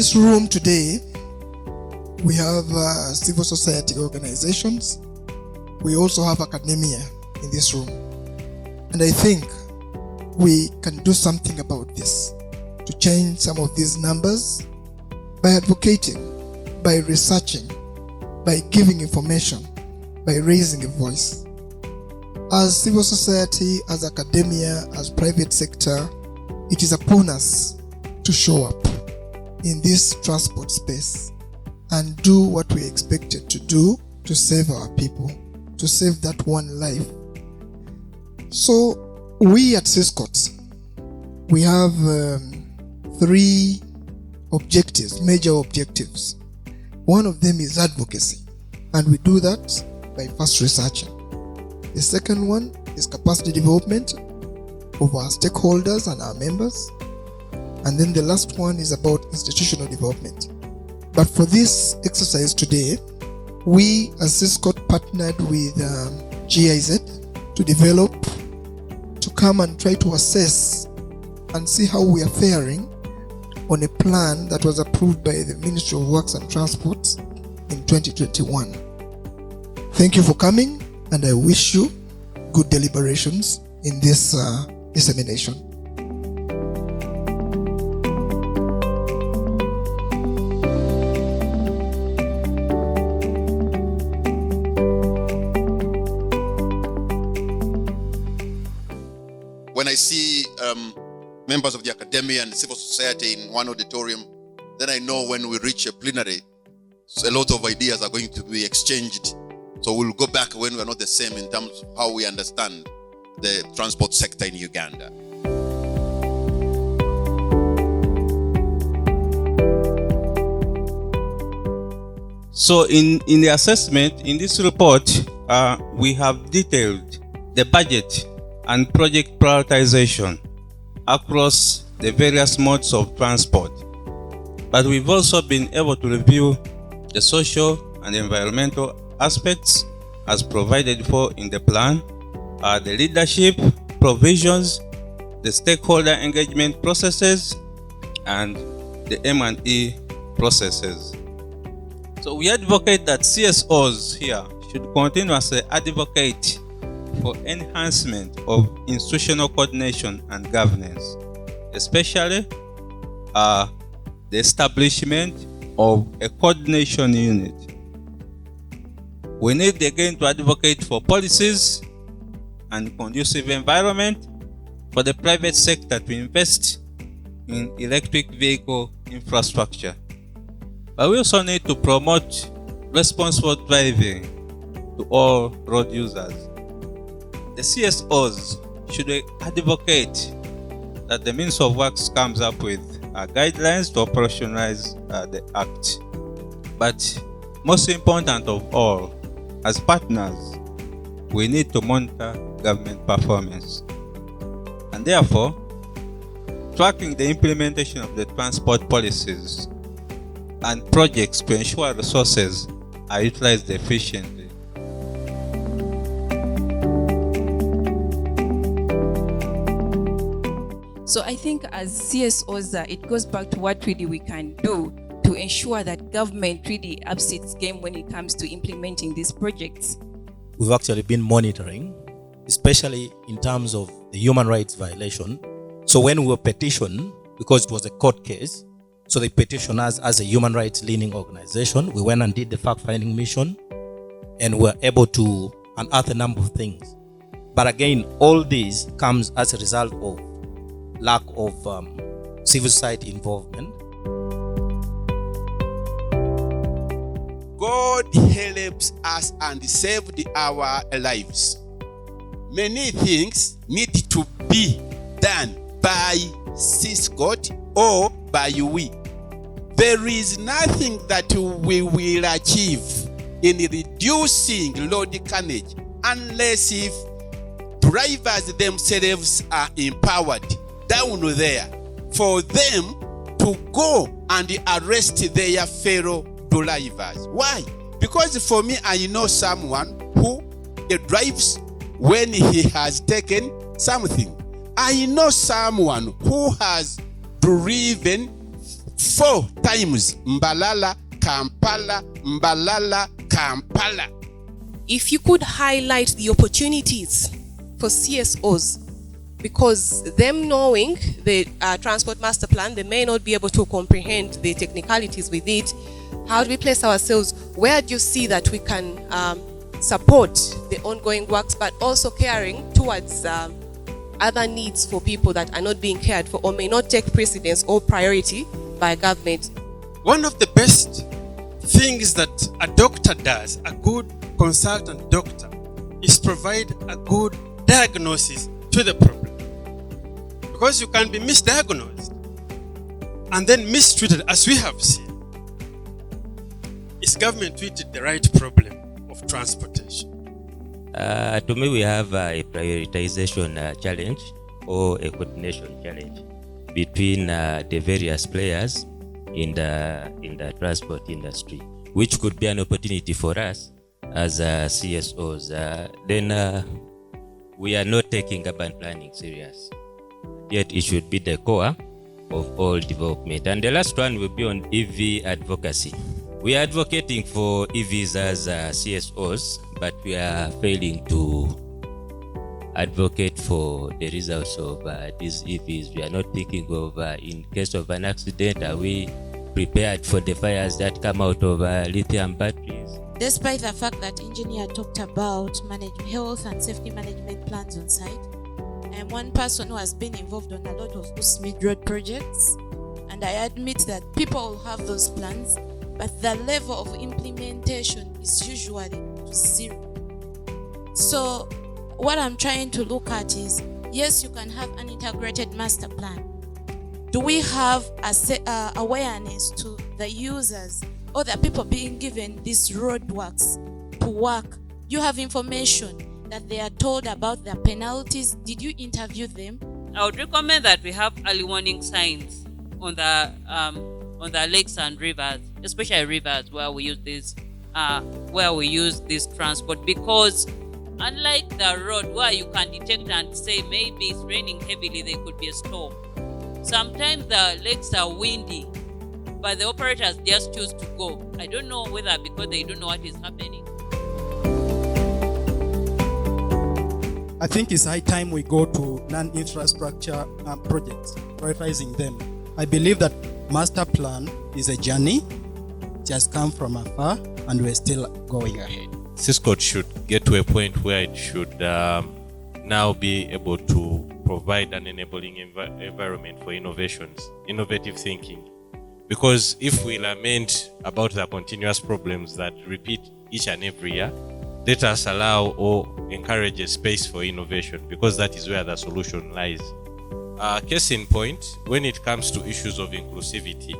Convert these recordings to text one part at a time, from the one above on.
this room today, we have civil society organizations. We also have academia in this room. And I think we can do something about this to change some of these numbers by advocating, by researching, by giving information, by raising a voice. As civil society, as academia, as private sector, it is upon us to show up in this transport space and do what we expected to do to save our people, to save that one life. So we at CSOs, we have 3 objectives, major objectives. One of them is advocacy, and we do that by first researching. The second one is capacity development of our stakeholders and our members. And then the last one is about institutional development. But for this exercise today, we as CSOs partnered with GIZ to develop, to come and try to assess and see how we are faring on a plan that was approved by the Ministry of Works and Transport in 2021. Thank you for coming, and I wish you good deliberations in this dissemination. When I see members of the academia and civil society in one auditorium, then I know when we reach a plenary, so a lot of ideas are going to be exchanged. So we'll go back when we're not the same in terms of how we understand the transport sector in Uganda. So in the assessment, in this report, we have detailed the budget and project prioritization across the various modes of transport. But we've also been able to review the social and environmental aspects as provided for in the plan, the leadership provisions, the stakeholder engagement processes, and the M&E processes. So we advocate that CSOs here should continuously advocate for enhancement of institutional coordination and governance, especially the establishment of a coordination unit. We need again to advocate for policies and conducive environment for the private sector to invest in electric vehicle infrastructure. But we also need to promote responsible driving to all road users. The CSOs should advocate that the Ministry of Works comes up with guidelines to operationalize the Act. But most important of all, as partners, we need to monitor government performance. And therefore, tracking the implementation of the transport policies and projects to ensure resources are utilized efficiently. So I think as CSOs, it goes back to what really we can do to ensure that government really ups its game when it comes to implementing these projects. We've actually been monitoring, especially in terms of the human rights violation. So when we were petitioned, because it was a court case, so they petitioned us as a human rights leaning organization. We went and did the fact-finding mission, and were able to unearth a number of things. But again, all this comes as a result of lack of civil society involvement. God helps us and saved our lives. Many things need to be done by CSOs or by we. There is nothing that we will achieve in reducing road carnage unless if drivers themselves are empowered down there for them to go and arrest their fellow drivers. Why? Because for me, I know someone who drives when he has taken something. I know someone who has driven 4 times Mbalala, Kampala, Mbalala, Kampala. If you could highlight the opportunities for CSOs, because them knowing the transport master plan, they may not be able to comprehend the technicalities with it. How do we place ourselves? Where do you see that we can support the ongoing works, but also caring towards other needs for people that are not being cared for or may not take precedence or priority by government? One of the best things that a doctor does, a good consultant doctor, is provide a good diagnosis to the problem. Because you can be misdiagnosed and then mistreated, as we have seen. Is government treated the right problem of transportation? To me, we have a prioritization challenge or a coordination challenge between the various players in the transport industry, which could be an opportunity for us as CSOs. Then we are not taking urban planning serious. Yet it should be the core of all development. And the last one will be on EV advocacy. We are advocating for EVs as CSOs, but we are failing to advocate for the results of these EVs. We are not thinking of, in case of an accident, are we prepared for the fires that come out of lithium batteries? Despite the fact that engineer talked about health and safety management plans on site, I am one person who has been involved on a lot of mid road projects, and I admit that people have those plans, but the level of implementation is usually to 0. So what I'm trying to look at is, yes, you can have an integrated master plan. Do we have awareness to the users or the people being given these roadworks to work? You have information that they are told about the penalties. Did you interview them? I would recommend that we have early warning signs on the lakes and rivers, especially rivers where we use this transport, because unlike the road where you can detect and say maybe it's raining heavily, there could be a storm. Sometimes the lakes are windy, but the operators just choose to go. I don't know whether because they don't know what is happening. I think it's high time we go to non-infrastructure projects, prioritizing them. I believe that master plan is a journey, just come from afar, and we're still going ahead. CSOs should get to a point where it should now be able to provide an enabling environment for innovations, innovative thinking. Because if we lament about the continuous problems that repeat each and every year, let us allow or encourage a space for innovation, because that is where the solution lies. Case in point, when it comes to issues of inclusivity,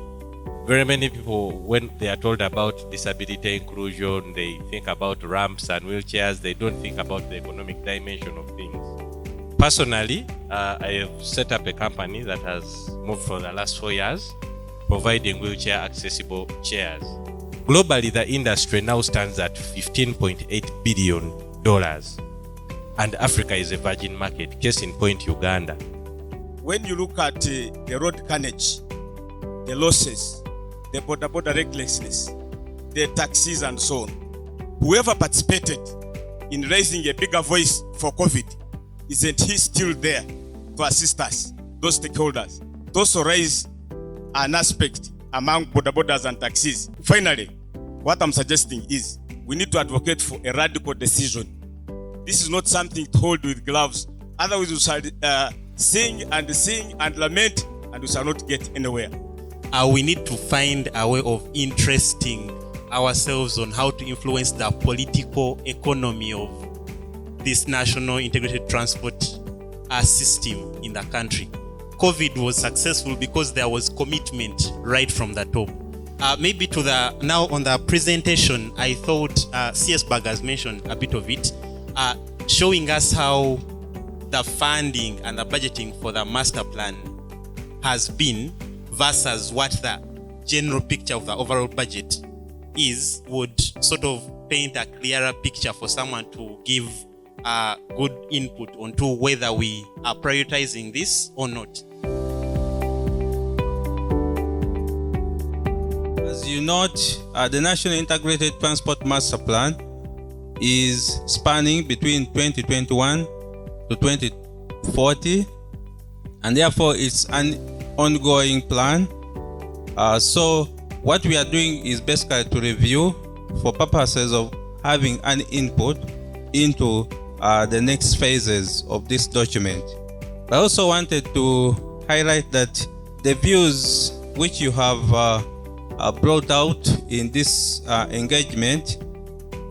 very many people, when they are told about disability inclusion, they think about ramps and wheelchairs. They don't think about the economic dimension of things. Personally, I have set up a company that has moved for the last 4 years, providing wheelchair accessible chairs. Globally, the industry now stands at $15.8 billion, and Africa is a virgin market. Case in point, Uganda. When you look at the road carnage, the losses, the border recklessness, the taxis and so on, whoever participated in raising a bigger voice for COVID, isn't he still there to assist us, those stakeholders? To also raise an aspect among borders and taxis. Finally, what I'm suggesting is we need to advocate for a radical decision. This is not something to hold with gloves. Otherwise, we shall sing and lament, and we shall not get anywhere. We need to find a way of interesting ourselves on how to influence the political economy of this national integrated transport system in the country. COVID was successful because there was commitment right from the top. Maybe to the now on the presentation, I thought CS Bag has mentioned a bit of it, showing us how the funding and the budgeting for the master plan has been versus what the general picture of the overall budget is, would sort of paint a clearer picture for someone to give good input onto whether we are prioritizing this or not. you note, the National Integrated Transport Master Plan is spanning between 2021 to 2040, and therefore it's an ongoing plan. So what we are doing is basically to review for purposes of having an input into the next phases of this document. I also wanted to highlight that the views which you have brought out in this engagement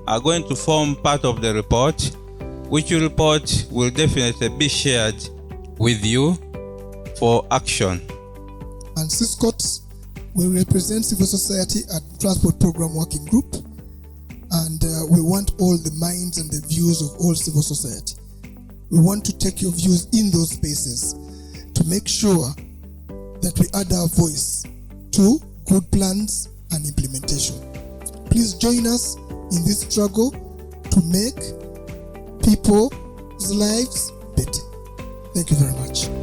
are going to form part of the report, which report will definitely be shared with you for action. And CSCOTs will represent civil society at Transport Program Working Group, and we want all the minds and the views of all civil society. We want to take your views in those spaces to make sure that we add our voice to good plans and implementation. Please join us in this struggle to make people's lives better. Thank you very much.